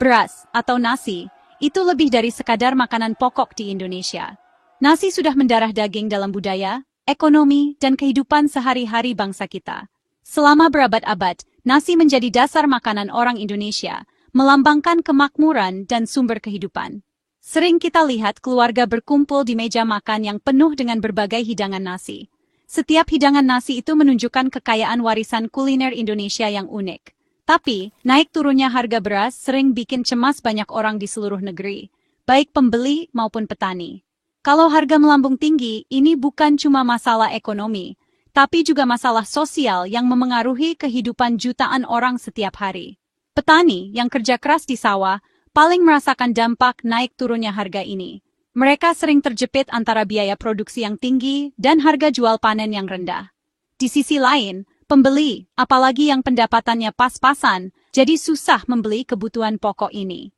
Beras, atau nasi, itu lebih dari sekadar makanan pokok di Indonesia. Nasi sudah mendarah daging dalam budaya, ekonomi, dan kehidupan sehari-hari bangsa kita. Selama berabad-abad, nasi menjadi dasar makanan orang Indonesia, melambangkan kemakmuran dan sumber kehidupan. Sering kita lihat keluarga berkumpul di meja makan yang penuh dengan berbagai hidangan nasi. Setiap hidangan nasi itu menunjukkan kekayaan warisan kuliner Indonesia yang unik. Tapi, naik turunnya harga beras sering bikin cemas banyak orang di seluruh negeri, baik pembeli maupun petani. Kalau harga melambung tinggi, ini bukan cuma masalah ekonomi, tapi juga masalah sosial yang memengaruhi kehidupan jutaan orang setiap hari. Petani yang kerja keras di sawah paling merasakan dampak naik turunnya harga ini. Mereka sering terjepit antara biaya produksi yang tinggi dan harga jual panen yang rendah. Di sisi lain, pembeli, apalagi yang pendapatannya pas-pasan, jadi susah membeli kebutuhan pokok ini.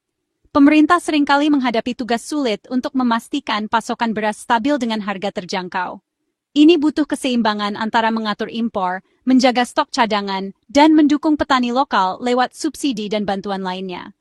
Pemerintah seringkali menghadapi tugas sulit untuk memastikan pasokan beras stabil dengan harga terjangkau. Ini butuh keseimbangan antara mengatur impor, menjaga stok cadangan, dan mendukung petani lokal lewat subsidi dan bantuan lainnya.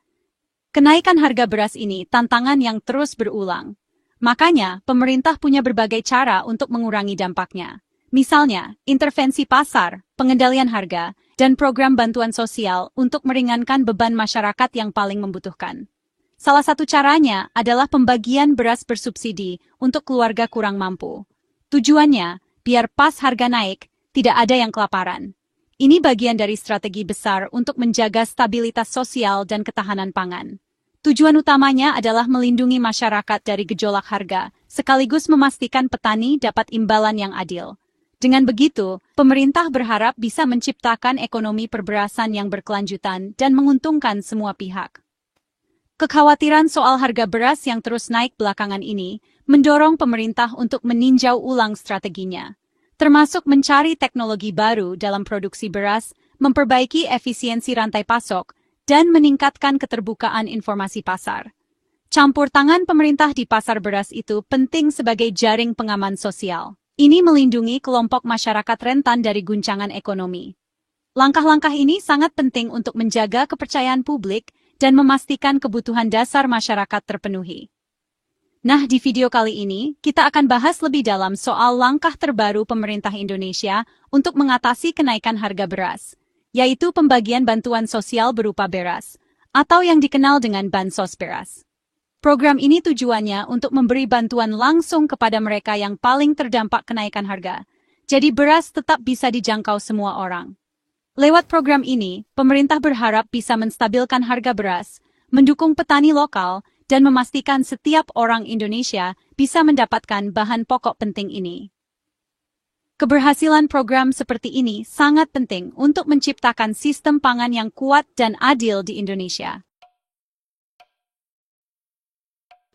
Kenaikan harga beras ini tantangan yang terus berulang. Makanya, pemerintah punya berbagai cara untuk mengurangi dampaknya. Misalnya, intervensi pasar, pengendalian harga, dan program bantuan sosial untuk meringankan beban masyarakat yang paling membutuhkan. Salah satu caranya adalah pembagian beras bersubsidi untuk keluarga kurang mampu. Tujuannya, biar pas harga naik, tidak ada yang kelaparan. Ini bagian dari strategi besar untuk menjaga stabilitas sosial dan ketahanan pangan. Tujuan utamanya adalah melindungi masyarakat dari gejolak harga, sekaligus memastikan petani dapat imbalan yang adil. Dengan begitu, pemerintah berharap bisa menciptakan ekonomi perberasan yang berkelanjutan dan menguntungkan semua pihak. Kekhawatiran soal harga beras yang terus naik belakangan ini mendorong pemerintah untuk meninjau ulang strateginya, termasuk mencari teknologi baru dalam produksi beras, memperbaiki efisiensi rantai pasok, dan meningkatkan keterbukaan informasi pasar. Campur tangan pemerintah di pasar beras itu penting sebagai jaring pengaman sosial. Ini melindungi kelompok masyarakat rentan dari guncangan ekonomi. Langkah-langkah ini sangat penting untuk menjaga kepercayaan publik dan memastikan kebutuhan dasar masyarakat terpenuhi. Nah, di video kali ini, kita akan bahas lebih dalam soal langkah terbaru pemerintah Indonesia untuk mengatasi kenaikan harga beras, yaitu pembagian bantuan sosial berupa beras, atau yang dikenal dengan Bansos Beras. Program ini tujuannya untuk memberi bantuan langsung kepada mereka yang paling terdampak kenaikan harga, jadi beras tetap bisa dijangkau semua orang. Lewat program ini, pemerintah berharap bisa menstabilkan harga beras, mendukung petani lokal, dan memastikan setiap orang Indonesia bisa mendapatkan bahan pokok penting ini. Keberhasilan program seperti ini sangat penting untuk menciptakan sistem pangan yang kuat dan adil di Indonesia.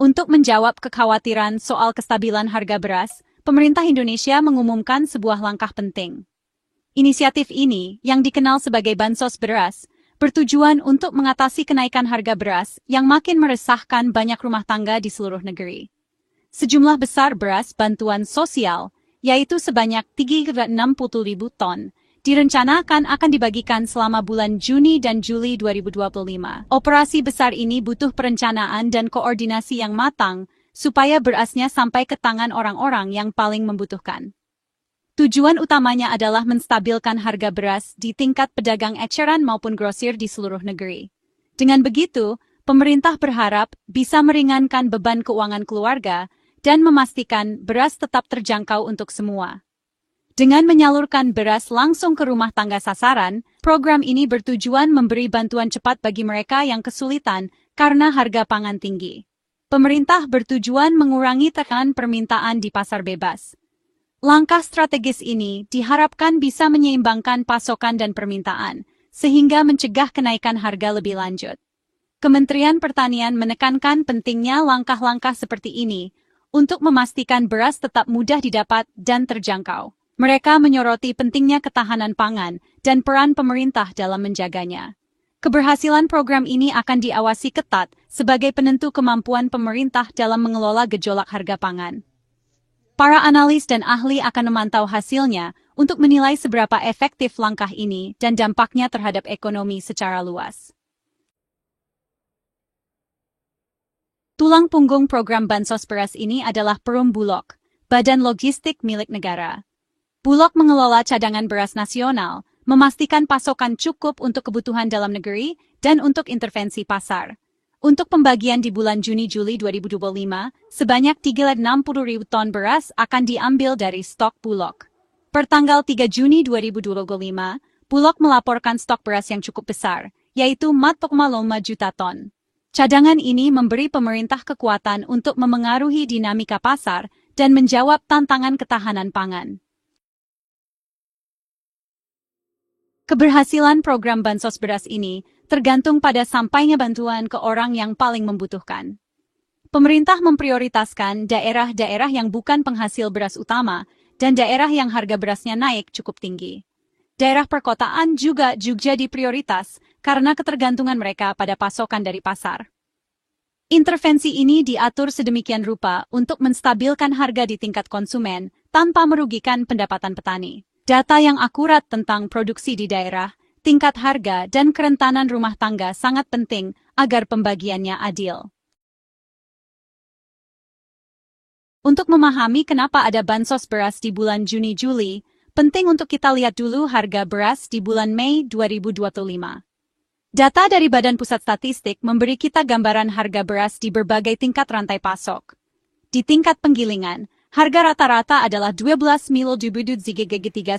Untuk menjawab kekhawatiran soal kestabilan harga beras, pemerintah Indonesia mengumumkan sebuah langkah penting. Inisiatif ini, yang dikenal sebagai Bansos Beras, bertujuan untuk mengatasi kenaikan harga beras yang makin meresahkan banyak rumah tangga di seluruh negeri. Sejumlah besar beras bantuan sosial, yaitu sebanyak 360.000 ton, direncanakan akan dibagikan selama bulan Juni dan Juli 2025. Operasi besar ini butuh perencanaan dan koordinasi yang matang supaya berasnya sampai ke tangan orang-orang yang paling membutuhkan. Tujuan utamanya adalah menstabilkan harga beras di tingkat pedagang eceran maupun grosir di seluruh negeri. Dengan begitu, pemerintah berharap bisa meringankan beban keuangan keluarga dan memastikan beras tetap terjangkau untuk semua. Dengan menyalurkan beras langsung ke rumah tangga sasaran, program ini bertujuan memberi bantuan cepat bagi mereka yang kesulitan karena harga pangan tinggi. Pemerintah bertujuan mengurangi tekanan permintaan di pasar bebas. Langkah strategis ini diharapkan bisa menyeimbangkan pasokan dan permintaan, sehingga mencegah kenaikan harga lebih lanjut. Kementerian Pertanian menekankan pentingnya langkah-langkah seperti ini untuk memastikan beras tetap mudah didapat dan terjangkau. Mereka menyoroti pentingnya ketahanan pangan dan peran pemerintah dalam menjaganya. Keberhasilan program ini akan diawasi ketat sebagai penentu kemampuan pemerintah dalam mengelola gejolak harga pangan. Para analis dan ahli akan memantau hasilnya untuk menilai seberapa efektif langkah ini dan dampaknya terhadap ekonomi secara luas. Tulang punggung program bansos beras ini adalah Perum Bulog, badan logistik milik negara. Bulog mengelola cadangan beras nasional, memastikan pasokan cukup untuk kebutuhan dalam negeri dan untuk intervensi pasar. Untuk pembagian di bulan Juni-Juli 2025, sebanyak 360.000 ton beras akan diambil dari stok Bulog. Pertanggal 3 Juni 2025, Bulog melaporkan stok beras yang cukup besar, yaitu 4,5 juta ton. Cadangan ini memberi pemerintah kekuatan untuk memengaruhi dinamika pasar dan menjawab tantangan ketahanan pangan. Keberhasilan program bansos beras ini tergantung pada sampainya bantuan ke orang yang paling membutuhkan. Pemerintah memprioritaskan daerah-daerah yang bukan penghasil beras utama dan daerah yang harga berasnya naik cukup tinggi. Daerah perkotaan juga jadi prioritas karena ketergantungan mereka pada pasokan dari pasar. Intervensi ini diatur sedemikian rupa untuk menstabilkan harga di tingkat konsumen tanpa merugikan pendapatan petani. Data yang akurat tentang produksi di daerah, tingkat harga, dan kerentanan rumah tangga sangat penting agar pembagiannya adil. Untuk memahami kenapa ada bansos beras di bulan Juni-Juli, penting untuk kita lihat dulu harga beras di bulan Mei 2025. Data dari Badan Pusat Statistik memberi kita gambaran harga beras di berbagai tingkat rantai pasok. Di tingkat penggilingan, harga rata-rata adalah 12.000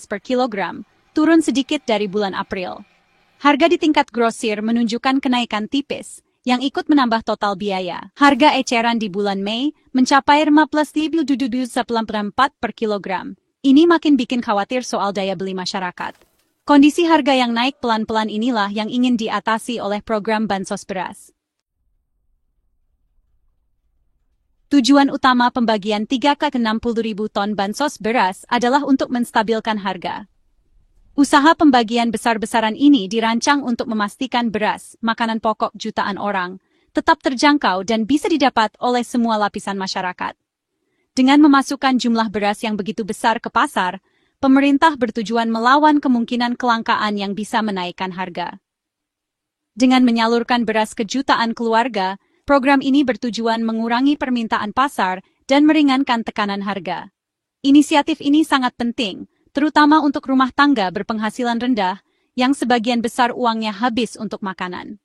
per kilogram, turun sedikit dari bulan April. Harga di tingkat grosir menunjukkan kenaikan tipis, yang ikut menambah total biaya. Harga eceran di bulan Mei mencapai 15.094 per kilogram. Ini makin bikin khawatir soal daya beli masyarakat. Kondisi harga yang naik pelan-pelan inilah yang ingin diatasi oleh program bansos beras. Tujuan utama pembagian 360.000 ton bansos beras adalah untuk menstabilkan harga. Usaha pembagian besar-besaran ini dirancang untuk memastikan beras, makanan pokok jutaan orang, tetap terjangkau dan bisa didapat oleh semua lapisan masyarakat. Dengan memasukkan jumlah beras yang begitu besar ke pasar, pemerintah bertujuan melawan kemungkinan kelangkaan yang bisa menaikkan harga. Dengan menyalurkan beras ke jutaan keluarga, program ini bertujuan mengurangi permintaan pasar dan meringankan tekanan harga. Inisiatif ini sangat penting, terutama untuk rumah tangga berpenghasilan rendah yang sebagian besar uangnya habis untuk makanan.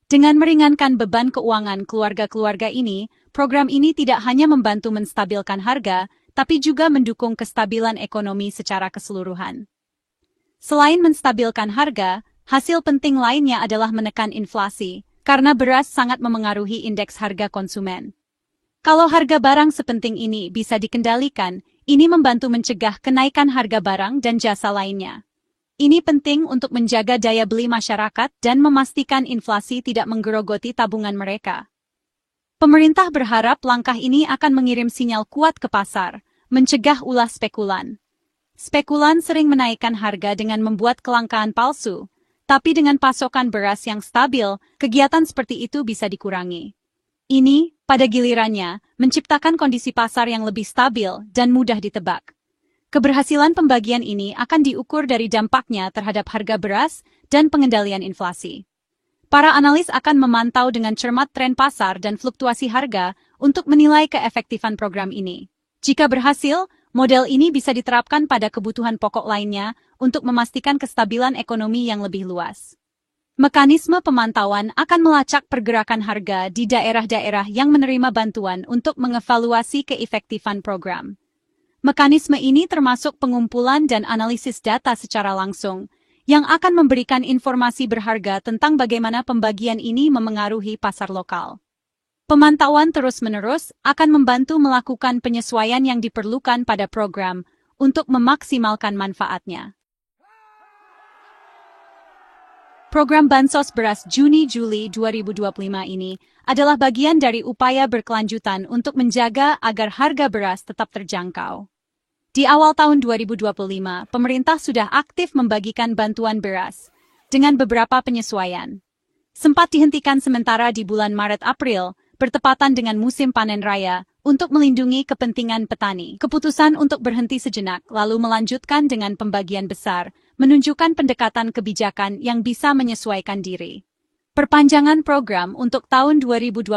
Dengan meringankan beban keuangan keluarga-keluarga ini, program ini tidak hanya membantu menstabilkan harga, tapi juga mendukung kestabilan ekonomi secara keseluruhan. Selain menstabilkan harga, hasil penting lainnya adalah menekan inflasi, karena beras sangat memengaruhi indeks harga konsumen. Kalau harga barang sepenting ini bisa dikendalikan, ini membantu mencegah kenaikan harga barang dan jasa lainnya. Ini penting untuk menjaga daya beli masyarakat dan memastikan inflasi tidak menggerogoti tabungan mereka. Pemerintah berharap langkah ini akan mengirim sinyal kuat ke pasar, mencegah ulah spekulan. Spekulan sering menaikkan harga dengan membuat kelangkaan palsu, tapi dengan pasokan beras yang stabil, kegiatan seperti itu bisa dikurangi. Ini, pada gilirannya, menciptakan kondisi pasar yang lebih stabil dan mudah ditebak. Keberhasilan pembagian ini akan diukur dari dampaknya terhadap harga beras dan pengendalian inflasi. Para analis akan memantau dengan cermat tren pasar dan fluktuasi harga untuk menilai keefektifan program ini. Jika berhasil, model ini bisa diterapkan pada kebutuhan pokok lainnya untuk memastikan kestabilan ekonomi yang lebih luas. Mekanisme pemantauan akan melacak pergerakan harga di daerah-daerah yang menerima bantuan untuk mengevaluasi keefektifan program. Mekanisme ini termasuk pengumpulan dan analisis data secara langsung, yang akan memberikan informasi berharga tentang bagaimana pembagian ini memengaruhi pasar lokal. Pemantauan terus-menerus akan membantu melakukan penyesuaian yang diperlukan pada program untuk memaksimalkan manfaatnya. Program Bansos Beras Juni-Juli 2025 ini adalah bagian dari upaya berkelanjutan untuk menjaga agar harga beras tetap terjangkau. Di awal tahun 2025, pemerintah sudah aktif membagikan bantuan beras dengan beberapa penyesuaian. Sempat dihentikan sementara di bulan Maret-April, bertepatan dengan musim panen raya, untuk melindungi kepentingan petani. Keputusan untuk berhenti sejenak lalu melanjutkan dengan pembagian besar, menunjukkan pendekatan kebijakan yang bisa menyesuaikan diri. Perpanjangan program untuk tahun 2025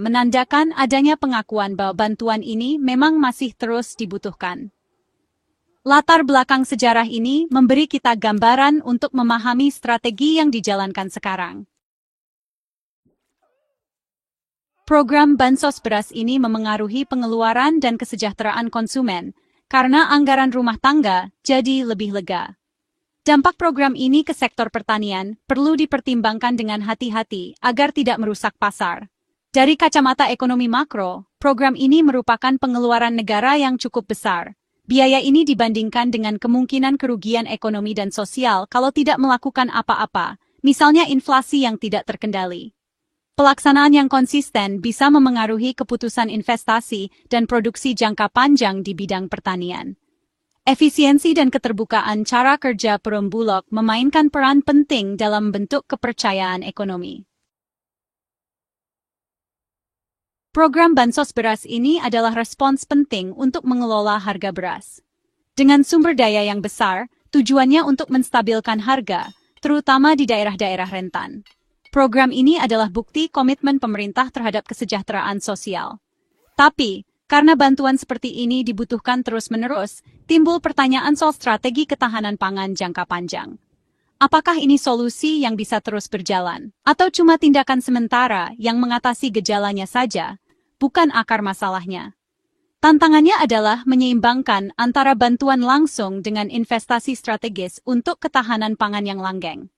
menandakan adanya pengakuan bahwa bantuan ini memang masih terus dibutuhkan. Latar belakang sejarah ini memberi kita gambaran untuk memahami strategi yang dijalankan sekarang. Program bansos beras ini memengaruhi pengeluaran dan kesejahteraan konsumen, karena anggaran rumah tangga jadi lebih lega. Dampak program ini ke sektor pertanian perlu dipertimbangkan dengan hati-hati agar tidak merusak pasar. Dari kacamata ekonomi makro, program ini merupakan pengeluaran negara yang cukup besar. Biaya ini dibandingkan dengan kemungkinan kerugian ekonomi dan sosial kalau tidak melakukan apa-apa, misalnya inflasi yang tidak terkendali. Pelaksanaan yang konsisten bisa memengaruhi keputusan investasi dan produksi jangka panjang di bidang pertanian. Efisiensi dan keterbukaan cara kerja Perumbulok memainkan peran penting dalam bentuk kepercayaan ekonomi. Program bansos beras ini adalah respons penting untuk mengelola harga beras. Dengan sumber daya yang besar, tujuannya untuk menstabilkan harga, terutama di daerah-daerah rentan. Program ini adalah bukti komitmen pemerintah terhadap kesejahteraan sosial. Tapi, karena bantuan seperti ini dibutuhkan terus-menerus, timbul pertanyaan soal strategi ketahanan pangan jangka panjang. Apakah ini solusi yang bisa terus berjalan, atau cuma tindakan sementara yang mengatasi gejalanya saja, bukan akar masalahnya? Tantangannya adalah menyeimbangkan antara bantuan langsung dengan investasi strategis untuk ketahanan pangan yang langgeng.